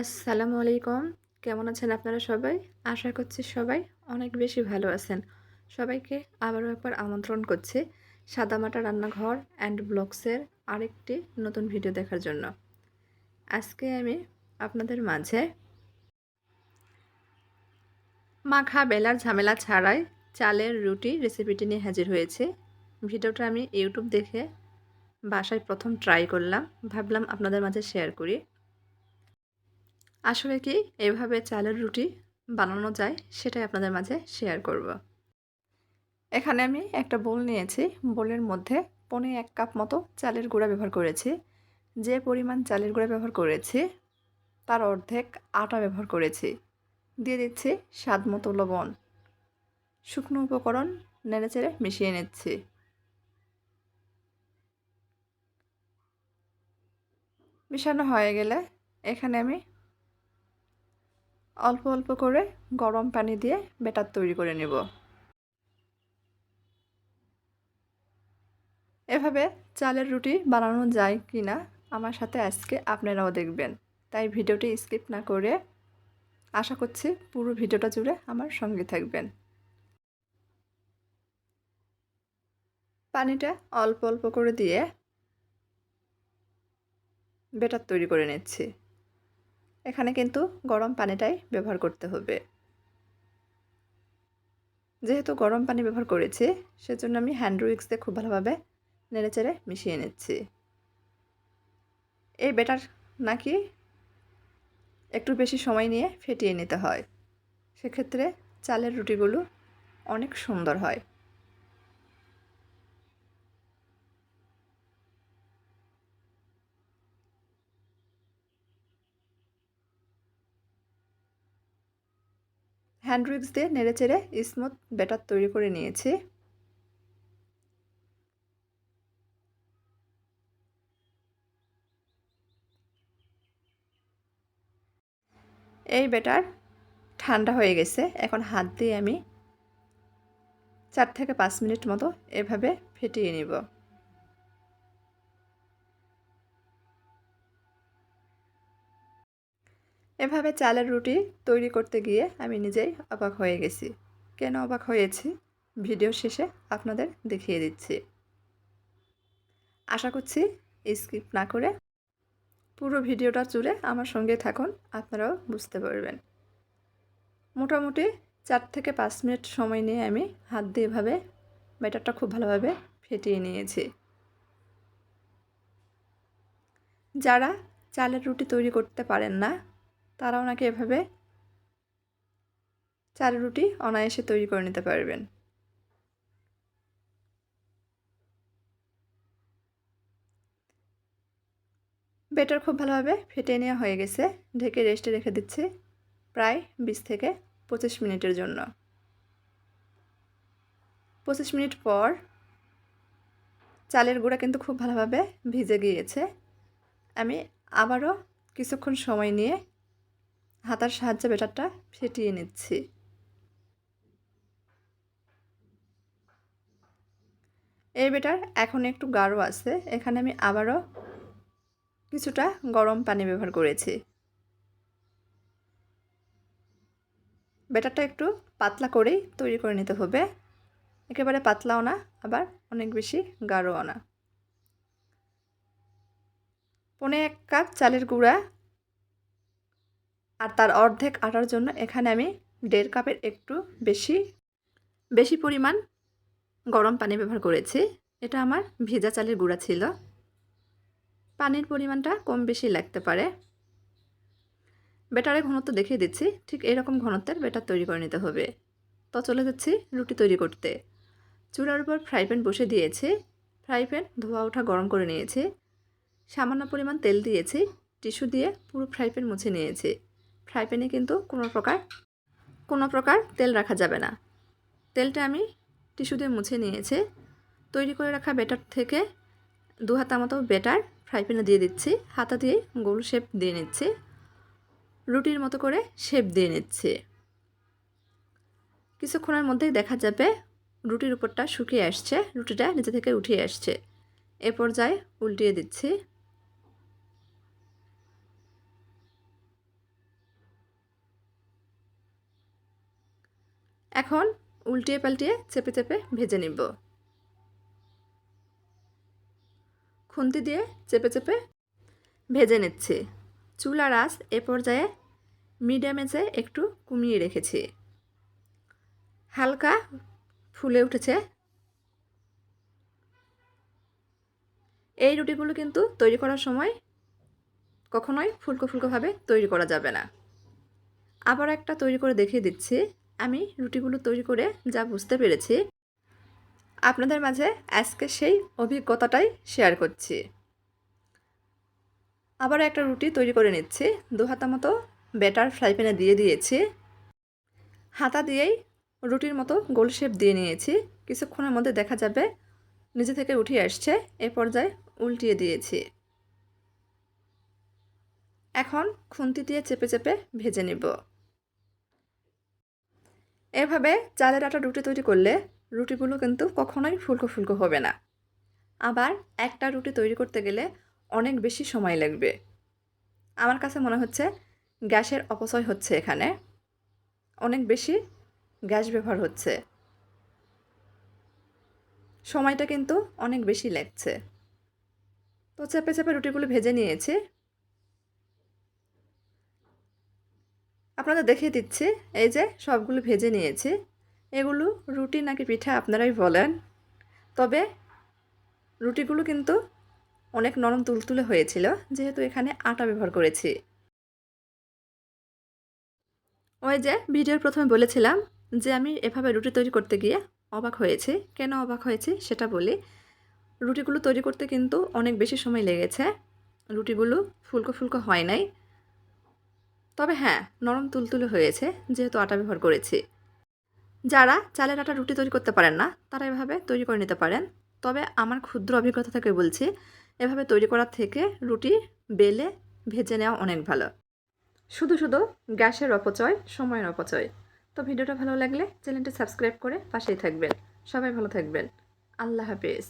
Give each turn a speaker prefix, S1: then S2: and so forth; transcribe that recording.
S1: আসসালামু আলাইকুম। কেমন আছেন আপনারা সবাই? আশা করছি সবাই অনেক বেশি ভালো আছেন। সবাইকে আবারও একবার আমন্ত্রণ করছি সাদামাটা রান্নাঘর অ্যান্ড ব্লগসের আরেকটি নতুন ভিডিও দেখার জন্য। আজকে আমি আপনাদের মাঝে মাখা বেলার ঝামেলা ছাড়াই চালের রুটি রেসিপিটি নিয়ে হাজির হয়েছি। ভিডিওটা আমি ইউটিউব দেখে বাসায় প্রথম ট্রাই করলাম। ভাবলাম আপনাদের মাঝে শেয়ার করি। আসলে কি এভাবে চালের রুটি বানানো যায় সেটাই আপনাদের মাঝে শেয়ার করব। এখানে আমি একটা বোল নিয়েছি। বোলের মধ্যে 1.25 কাপ মতো চালের গুঁড়া ব্যবহার করেছি। যে পরিমাণ চালের গুঁড়া ব্যবহার করেছি তার অর্ধেক আটা ব্যবহার করেছি। দিয়ে দিচ্ছি স্বাদ মতো লবণ। শুকনো উপকরণ নেড়েচেড়ে মিশিয়ে নিচ্ছি। মিশানো হয়ে গেলে এখানে আমি অল্প অল্প করে গরম পানি দিয়ে ব্যাটার তৈরি করে নেব। এভাবে চালের রুটি বানানো যায় কি না আমার সাথে আজকে আপনারাও দেখবেন। তাই ভিডিওটি স্কিপ না করে আশা করছি পুরো ভিডিওটা জুড়ে আমার সঙ্গে থাকবেন। পানিটা অল্প অল্প করে দিয়ে ব্যাটার তৈরি করে নিচ্ছি। এখানে কিন্তু গরম পানিটাই ব্যবহার করতে হবে। যেহেতু গরম পানি ব্যবহার করেছি সেজন্য আমি হ্যান্ড উইক্স দিয়ে খুব ভালোভাবে নেড়েচেড়ে মিশিয়ে নিচ্ছি। এই ব্যাটার নাকি একটু বেশি সময় নিয়ে ফেটিয়ে নিতে হয়। সেক্ষেত্রে চালের রুটিগুলো অনেক সুন্দর হয়। হ্যান্ড উইক্স দিয়ে নেড়েচেড়ে স্মুথ ব্যাটার তৈরি করে নিয়েছি। এই ব্যাটার ঠান্ডা হয়ে গেছে। এখন হাত দিয়ে আমি 4 থেকে 5 মিনিট মতো এভাবে ফেটিয়ে নিব। এভাবে চালের রুটি তৈরি করতে গিয়ে আমি নিজেই অবাক হয়ে গেছি। কেন অবাক হয়েছি ভিডিও শেষে আপনাদের দেখিয়ে দিচ্ছি। আশা করছি স্কিপ না করে পুরো ভিডিওটা জুড়ে আমার সঙ্গে থাকুন, আপনারাও বুঝতে পারবেন। মোটামুটি 4 থেকে 5 মিনিট সময় নিয়ে আমি হাত দিয়ে এভাবে ব্যাটারটা খুব ভালোভাবে ফেটিয়ে নিয়েছি। যারা চালের রুটি তৈরি করতে পারেন না তারাও নাকি এভাবে চালের রুটি অনায়াসে তৈরি করে নিতে পারবেন। ব্যাটার খুব ভালোভাবে ফেটিয়ে নেওয়া হয়ে গেছে। ঢেকে রেস্টে রেখে দিচ্ছি প্রায় 20 থেকে 25 মিনিটের জন্য। 25 মিনিট পর চালের গুঁড়া কিন্তু খুব ভালোভাবে ভিজে গিয়েছে। আমি আবারও কিছুক্ষণ সময় নিয়ে হাতার সাহায্যে ব্যাটারটা ফেটিয়ে নিচ্ছি। এই ব্যাটার এখন একটু গাঢ় আছে। এখানে আমি আবারও কিছুটা গরম পানি ব্যবহার করেছি। ব্যাটারটা একটু পাতলা করেই তৈরি করে নিতে হবে। একেবারে পাতলাও না, আবার অনেক বেশি গাঢ়ও না। 1.25 কাপ চালের গুঁড়া আর তার অর্ধেক আটার জন্য এখানে আমি 1.5 কাপের একটু বেশি বেশি পরিমাণ গরম পানি ব্যবহার করেছি। এটা আমার ভেজা চালের গুঁড়া ছিল। পানির পরিমাণটা কম বেশি লাগতে পারে। ব্যাটারের ঘনত্ব দেখিয়ে দিচ্ছি। ঠিক এরকম ঘনত্বের ব্যাটার তৈরি করে নিতে হবে। তো চলে যাচ্ছি রুটি তৈরি করতে। চুলার উপর ফ্রাই প্যান বসে দিয়েছি। ফ্রাই প্যান ধোয়া ওঠা গরম করে নিয়েছি। সামান্য পরিমাণ তেল দিয়েছি। টিস্যু দিয়ে পুরো ফ্রাই প্যান মুছে নিয়েছি। ফ্রাই প্যানে কিন্তু কোনো প্রকার তেল রাখা যাবে না। তেলটা আমি টিস্যু দিয়ে মুছে নিয়েছি। তৈরি করে রাখা ব্যাটার থেকে 2 হাতা মতো ব্যাটার ফ্রাই প্যানে দিয়ে দিচ্ছি। হাতা দিয়ে গোল শেপ দিয়ে নিচ্ছি। রুটির মতো করে শেপ দিয়ে নিচ্ছি। কিছুক্ষণের মধ্যেই দেখা যাবে রুটির উপরটা শুকিয়ে আসছে, রুটিটা নিচে থেকে উঠিয়ে আসছে। এ পর্যায়ে উল্টিয়ে দিচ্ছি। এখন উল্টিয়ে পাল্টিয়ে চেপে চেপে ভেজে নিব। খুন্তি দিয়ে চেপে চেপে ভেজে নিচ্ছি। চুলার আঁচ এ পর্যায়ে মিডিয়াম আঁচে একটু কমিয়ে রেখেছি। হালকা ফুলে উঠেছে। এই রুটিগুলো কিন্তু তৈরি করার সময় কখনোই ফুলকো ফুলকোভাবে তৈরি করা যাবে না। আবার একটা তৈরি করে দেখিয়ে দিচ্ছি। আমি রুটিগুলো তৈরি করে যা বুঝতে পেরেছি আপনাদের মাঝে আজকে সেই অভিজ্ঞতাটাই শেয়ার করছি। আবার একটা রুটি তৈরি করে নিচ্ছি। 2 হাতা মতো ব্যাটার ফ্রাই প্যানে দিয়ে দিয়েছি। হাতা দিয়েই রুটির মতো গোল শেপ দিয়ে নিয়েছি। কিছুক্ষণের মধ্যে দেখা যাবে নিচে থেকে উঠে আসছে। এ পর্যায়ে উল্টিয়ে দিয়েছি। এখন খুন্তি দিয়ে চেপে চেপে ভেজে নিব। এভাবে চালের আটা রুটি তৈরি করলে রুটিগুলো কিন্তু কখনোই ফুলকো ফুলকো হবে না। আবার একটা রুটি তৈরি করতে গেলে অনেক বেশি সময় লাগবে। আমার কাছে মনে হচ্ছে গ্যাসের অপচয় হচ্ছে এখানে। অনেক বেশি গ্যাস ব্যবহার হচ্ছে। সময়টা কিন্তু অনেক বেশি লাগছে। তো চেপে চেপে রুটিগুলো ভেজে নিয়েছি। আপনাদের দেখিয়ে দিচ্ছি। এই যে সবগুলো ভেজে নিয়েছি। এগুলো রুটি নাকি পিঠা আপনারাই বলেন। তবে রুটিগুলো কিন্তু অনেক নরম তুলতুলে হয়েছিল, যেহেতু এখানে আটা ব্যবহার করেছি। ওই যে ভিডিওর প্রথমে বলেছিলাম যে আমি এভাবে রুটি তৈরি করতে গিয়ে অবাক হয়েছি। কেন অবাক হয়েছি সেটা বলি। রুটিগুলো তৈরি করতে কিন্তু অনেক বেশি সময় লেগেছে। রুটিগুলো ফুলকো ফুলকো হয় নাই। তবে হ্যাঁ, নরম তুলতুলে হয়েছে, যেহেতু আটা ব্যবহার করেছি। যারা চালের আটা রুটি তৈরি করতে পারেন না তারা এভাবে তৈরি করে নিতে পারেন। তবে আমার ক্ষুদ্র অভিজ্ঞতা থেকে বলছি, এভাবে তৈরি করার থেকে রুটি বেলে ভেজে নেওয়া অনেক ভালো। শুধু শুধু গ্যাসের অপচয়, সময়ের অপচয়। তো ভিডিওটা ভালো লাগলে চ্যানেলটি সাবস্ক্রাইব করে পাশেই থাকবেন। সবাই ভালো থাকবেন। আল্লাহ হাফেজ।